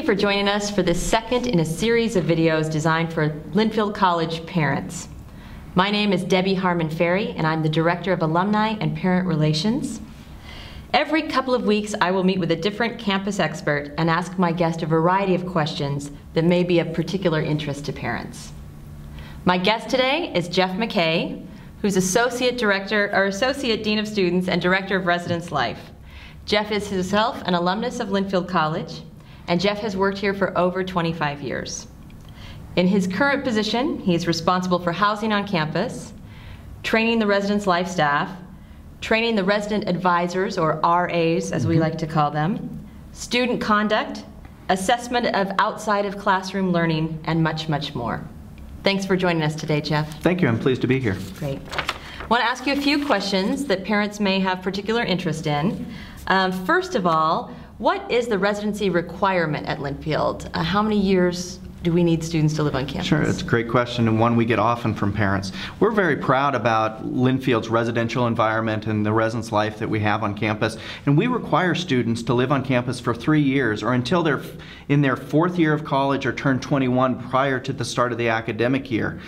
for joining us for this second in a series of videos designed for Linfield College parents. My name is Debbie Harmon Ferry, and I'm the Director of Alumni and Parent Relations. Every couple of weeks, I will meet with a different campus expert and ask my guest a variety of questions that may be of particular interest to parents. My guest today is Jeff Mackay, who's Associate Dean of Students and Director of Residence Life. Jeff is himself an alumnus of Linfield College, and Jeff has worked here for over 25 years. In his current position, he is responsible for housing on campus, training the residence life staff, training the resident advisors, or RAs as we like to call them, student conduct, assessment of outside of classroom learning, and much, much more. Thanks for joining us today, Jeff. Thank you. I'm pleased to be here. Great. I want to ask you a few questions that parents may have particular interest in. First of all, what is the residency requirement at Linfield? How many years do we need students to live on campus? Sure, it's a great question, and one we get often from parents. We're very proud about Linfield's residential environment and the residence life that we have on campus, and we require students to live on campus for 3 years or until they're in their 4th year of college or turn 21 prior to the start of the academic year.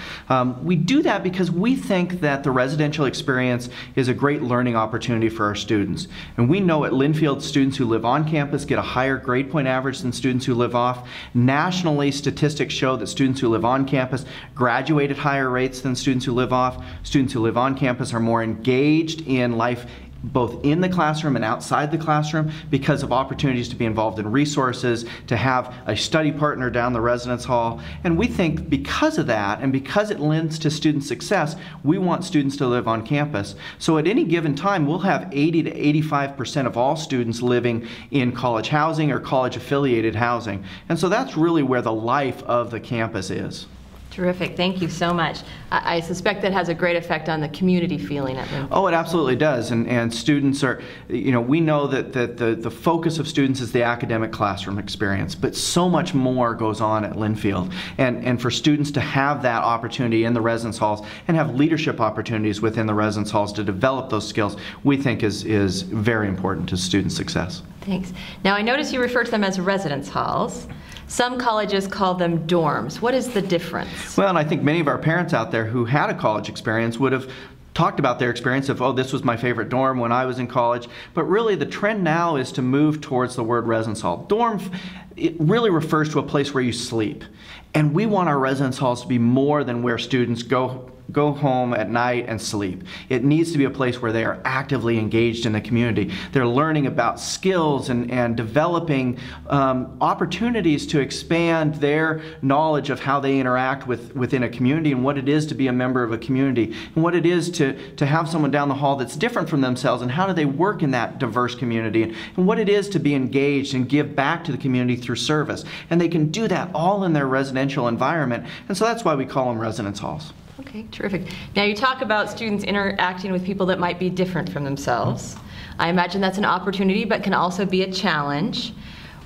We do that because we think that the residential experience is a great learning opportunity for our students. And we know at Linfield, students who live on campus get a higher grade point average than students who live off. Nationally, statistics show that students who live on campus graduate at higher rates than students who live off. Students who live on campus are more engaged in life both in the classroom and outside the classroom because of opportunities to be involved in resources, to have a study partner down the residence hall. And we think because of that and because it lends to student success, we want students to live on campus. So at any given time, we'll have 80 to 85% of all students living in college housing or college affiliated housing. And so that's really where the life of the campus is. Terrific. Thank you so much. I suspect that has a great effect on the community feeling at Linfield. Oh, it absolutely does. And students are, we know that the focus of students is the academic classroom experience, but so much more goes on at Linfield. And for students to have that opportunity in the residence halls and have leadership opportunities within the residence halls to develop those skills, we think is very important to student success. Thanks. Now, I notice you refer to them as residence halls. Some colleges call them dorms. What is the difference? Well, and I think many of our parents out there who had a college experience would have talked about their experience of, oh, this was my favorite dorm when I was in college. But really the trend now is to move towards the word residence hall. Dorm, it really refers to a place where you sleep. And we want our residence halls to be more than where students go home at night and sleep. It needs to be a place where they are actively engaged in the community. They're learning about skills and developing opportunities to expand their knowledge of how they interact within a community and what it is to be a member of a community and what it is to have someone down the hall that's different from themselves and how do they work in that diverse community and what it is to be engaged and give back to the community through service. And they can do that all in their residential environment, and so that's why we call them residence halls. Okay, terrific. Now you talk about students interacting with people that might be different from themselves. I imagine that's an opportunity, but can also be a challenge.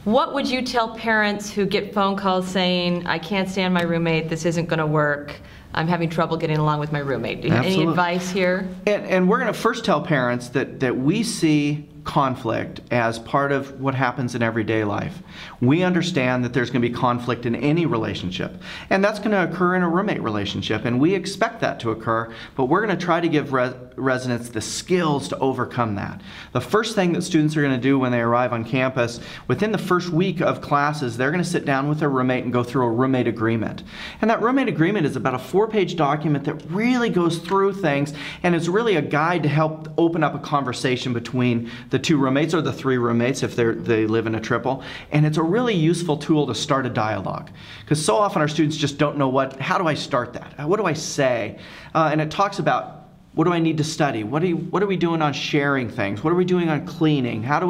What would you tell parents who get phone calls saying, I can't stand my roommate, this isn't going to work, I'm having trouble getting along with my roommate? Do you have any advice here? And we're going to first tell parents that we see conflict as part of what happens in everyday life. We understand that there's going to be conflict in any relationship, and that's going to occur in a roommate relationship, and we expect that to occur, but we're going to try to give residents the skills to overcome that. The first thing that students are going to do when they arrive on campus, within the first week of classes, they're going to sit down with their roommate and go through a roommate agreement. And that roommate agreement is about a 4-page document that really goes through things and is really a guide to help open up a conversation between the 2 roommates or the 3 roommates if they live in a triple. And it's a really useful tool to start a dialogue. Because so often our students just don't know how do I start that? What do I say? And it talks about what do I need to study? What are we doing on sharing things? What are we doing on cleaning? How do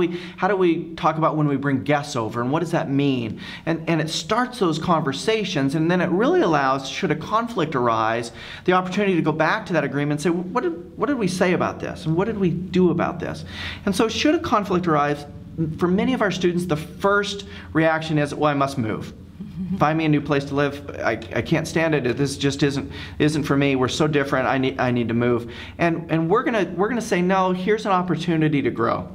we talk about when we bring guests over and what does that mean? And it starts those conversations, and then it really allows, should a conflict arise, the opportunity to go back to that agreement and say, what did we say about this? And what did we do about this? And so should a conflict arise, for many of our students, the first reaction is, well, I must move. Find me a new place to live. I can't stand it. This just isn't for me. We're so different. I need to move. And we're gonna say, no, here's an opportunity to grow.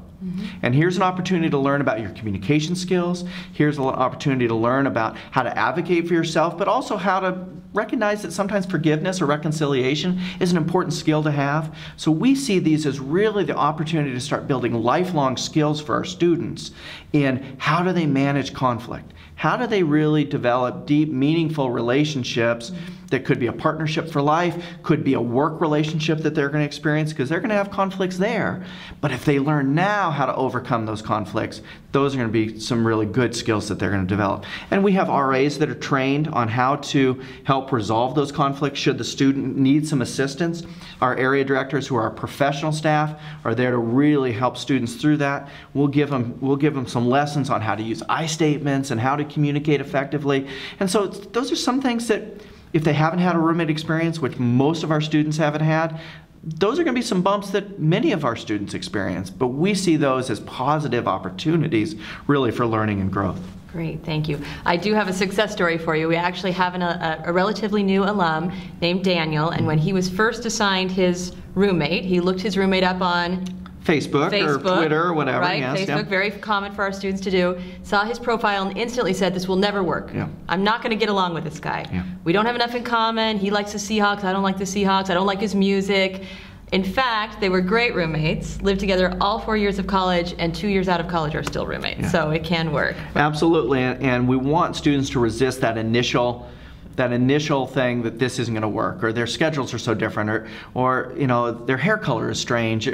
And here's an opportunity to learn about your communication skills. Here's an opportunity to learn about how to advocate for yourself, but also how to recognize that sometimes forgiveness or reconciliation is an important skill to have. So we see these as really the opportunity to start building lifelong skills for our students in how do they manage conflict? How do they really develop deep, meaningful relationships that could be a partnership for life, could be a work relationship that they're going to experience, because they're going to have conflicts there. But if they learn now how to overcome those conflicts, those are going to be some really good skills that they're going to develop. And we have RAs that are trained on how to help resolve those conflicts should the student need some assistance. Our area directors, who are our professional staff, are there to really help students through that. We'll give them some lessons on how to use I statements and how to communicate effectively. And so those are some things that, if they haven't had a roommate experience, which most of our students haven't had, those are going to be some bumps that many of our students experience. But we see those as positive opportunities, really, for learning and growth. Great, thank you. I do have a success story for you. We actually have a relatively new alum named Daniel, and when he was first assigned his roommate, he looked his roommate up on Facebook or Twitter or whatever. Right, yes, Facebook, yeah. Very common for our students to do. Saw his profile and instantly said, this will never work. Yeah. I'm not going to get along with this guy. Yeah. We don't have enough in common. He likes the Seahawks. I don't like the Seahawks. I don't like his music. In fact, they were great roommates, lived together all 4 years of college, and 2 years out of college are still roommates. Yeah. So it can work. Absolutely, and we want students to resist that initial thing that this isn't going to work, or their schedules are so different, or you know, their hair color is strange,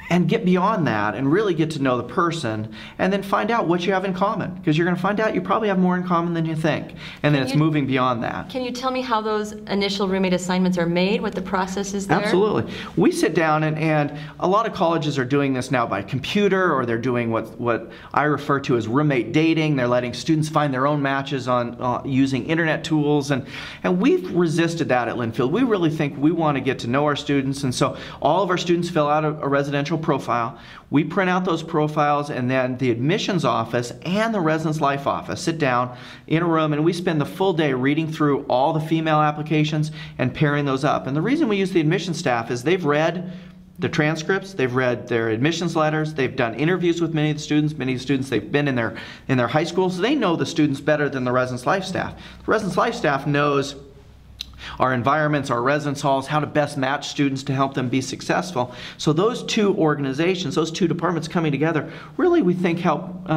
and get beyond that and really get to know the person, and then find out what you have in common, because you're going to find out you probably have more in common than you think, and then it's moving beyond that. Can you tell me how those initial roommate assignments are made, what the process is there? Absolutely. We sit down, and a lot of colleges are doing this now by computer, or they're doing what I refer to as roommate dating. They're letting students find their own matches on using internet tools, and we've resisted that at Linfield. We really think we want to get to know our students, and so all of our students fill out a residential profile. We print out those profiles, and then the admissions office and the residence life office sit down in a room, and we spend the full day reading through all the female applications and pairing those up. And the reason we use the admissions staff is they've read the transcripts, they've read their admissions letters, they've done interviews with many of the students, they've been in their high schools, so they know the students better than the residence life staff. The residence life staff knows our environments, our residence halls, how to best match students to help them be successful. So those two organizations, those two departments coming together, really we think help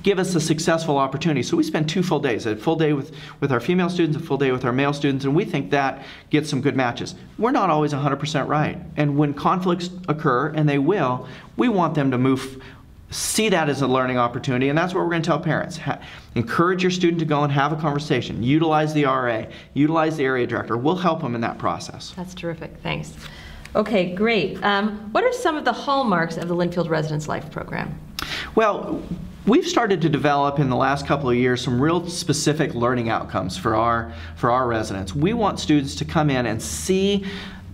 give us a successful opportunity. So we spend 2 full days, a full day with our female students, a full day with our male students, and we think that gets some good matches. We're not always 100% right. And when conflicts occur, and they will, we want them to see that as a learning opportunity, and that's what we're going to tell parents. Encourage your student to go and have a conversation. Utilize the RA, utilize the area director. We'll help them in that process. That's terrific. Thanks. Okay, great. What are some of the hallmarks of the Linfield Residence Life program? Well, we've started to develop in the last couple of years some real specific learning outcomes for our residents. We want students to come in and see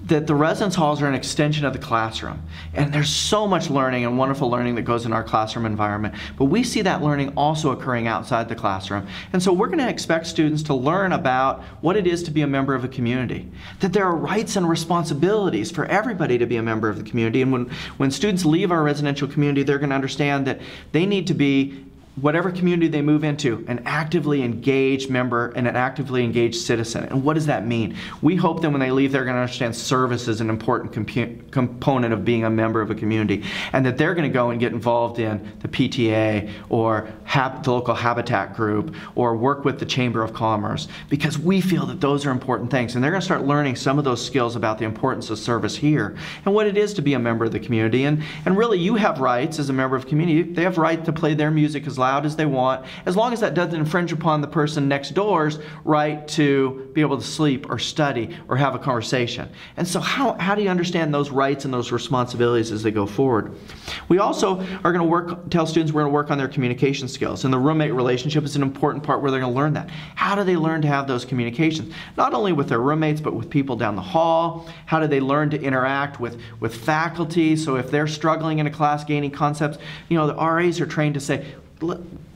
that the residence halls are an extension of the classroom. And there's so much learning and wonderful learning that goes in our classroom environment. But we see that learning also occurring outside the classroom. And so we're going to expect students to learn about what it is to be a member of a community. That there are rights and responsibilities for everybody to be a member of the community. And when students leave our residential community, they're going to understand that they need to be, whatever community they move into, an actively engaged member and an actively engaged citizen. And what does that mean? We hope that when they leave, they're going to understand service is an important component of being a member of a community, and that they're going to go and get involved in the PTA or the local habitat group or work with the Chamber of Commerce, because we feel that those are important things. And they're going to start learning some of those skills about the importance of service here and what it is to be a member of the community. And really, you have rights as a member of the community. They have right to play their music as loud as they want, as long as that doesn't infringe upon the person next door's right to be able to sleep or study or have a conversation. And so how do you understand those rights and those responsibilities as they go forward? We also are going to tell students we're going to work on their communication skills, and the roommate relationship is an important part where they're going to learn that. How do they learn to have those communications? Not only with their roommates, but with people down the hall. How do they learn to interact with faculty? So if they're struggling in a class gaining concepts, you know, the RAs are trained to say,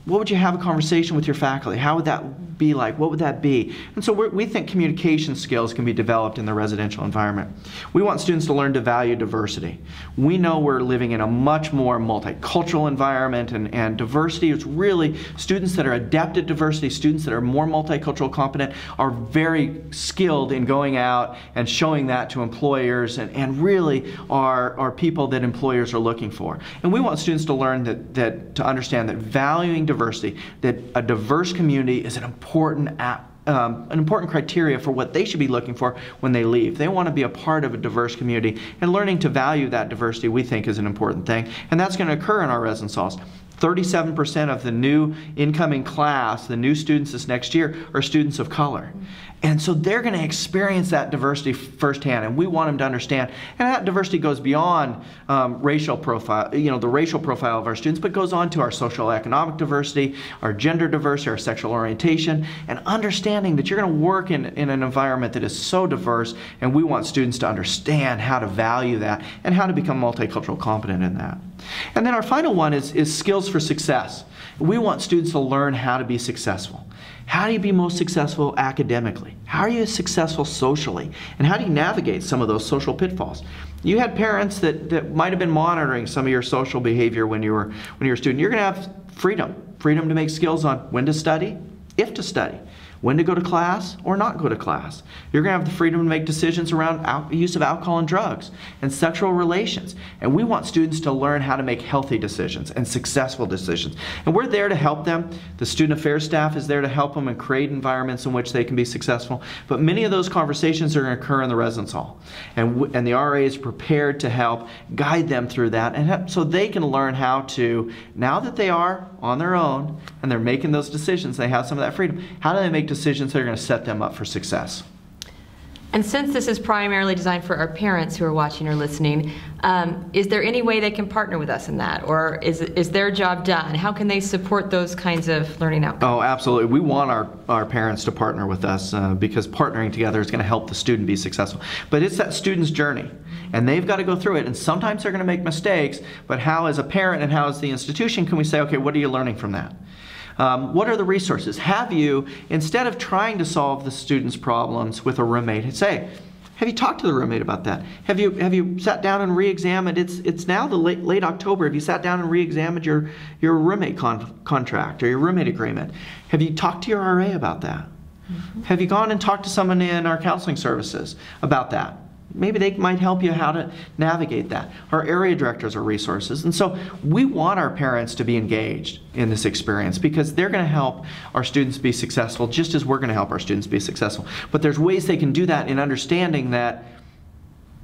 What would you have a conversation with your faculty? How would that be like? What would that be? And so we think communication skills can be developed in the residential environment. We want students to learn to value diversity. We know we're living in a much more multicultural environment, and diversity is really, students that are adept at diversity, students that are more multicultural competent, are very skilled in going out and showing that to employers, and really are people that employers are looking for. And we want students to learn to understand that valuing diversity, that a diverse community is an important criteria for what they should be looking for when they leave. They want to be a part of a diverse community, and learning to value that diversity we think is an important thing, and that's going to occur in our residence halls. 37% of the new incoming class, the new students this next year, are students of color. And so they're going to experience that diversity firsthand, and we want them to understand. And that diversity goes beyond racial profile, the racial profile of our students, but goes on to our social economic diversity, our gender diversity, our sexual orientation, and understanding that you're going to work in an environment that is so diverse, and we want students to understand how to value that and how to become multicultural competent in that. And then our final one is skills for success. We want students to learn how to be successful. How do you be most successful academically? How are you successful socially? And how do you navigate some of those social pitfalls? You had parents that might have been monitoring some of your social behavior when you were a student. You're going to have freedom to make skills on when to study, if to study, when to go to class or not go to class. You're going to have the freedom to make decisions around use of alcohol and drugs and sexual relations. And we want students to learn how to make healthy decisions and successful decisions. And we're there to help them. The student affairs staff is there to help them and create environments in which they can be successful. But many of those conversations are going to occur in the residence hall. And the RA is prepared to help guide them through that, and so they can learn how to, now that they are on their own and they're making those decisions, they have some of that freedom, how do they make decisions that are going to set them up for success? And since this is primarily designed for our parents who are watching or listening, is there any way they can partner with us in that? Or is their job done? How can they support those kinds of learning outcomes? Oh, absolutely. We want our parents to partner with us because partnering together is going to help the student be successful. But it's that student's journey, and they've got to go through it. And sometimes they're going to make mistakes, but how as a parent and how as the institution can we say, okay, what are you learning from that? What are the resources? Have you, instead of trying to solve the student's problems with a roommate, say, have you talked to the roommate about that? Have you sat down and re-examined? It's now the late October. Have you sat down and re-examined your roommate contract or your roommate agreement? Have you talked to your RA about that? Mm-hmm. Have you gone and talked to someone in our counseling services about that? Maybe they might help you how to navigate that. Our area directors are resources. And so we want our parents to be engaged in this experience because they're going to help our students be successful just as we're going to help our students be successful. But there's ways they can do that in understanding that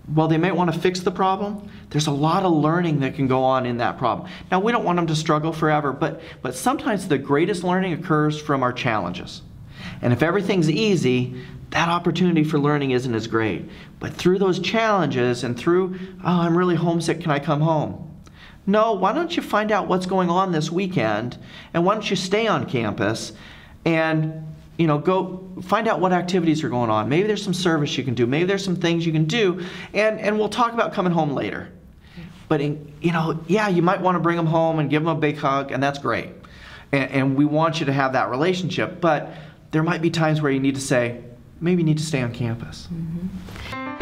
while they might want to fix the problem, there's a lot of learning that can go on in that problem. Now, we don't want them to struggle forever, but sometimes the greatest learning occurs from our challenges. And if everything's easy, that opportunity for learning isn't as great. But through those challenges and through, oh, I'm really homesick, can I come home? No, why don't you find out what's going on this weekend, and why don't you stay on campus and go find out what activities are going on. Maybe there's some service you can do. Maybe there's some things you can do, and we'll talk about coming home later. But yeah, you might want to bring them home and give them a big hug, and that's great. And we want you to have that relationship, but there might be times where you need to say, maybe you need to stay on campus. Mm-hmm.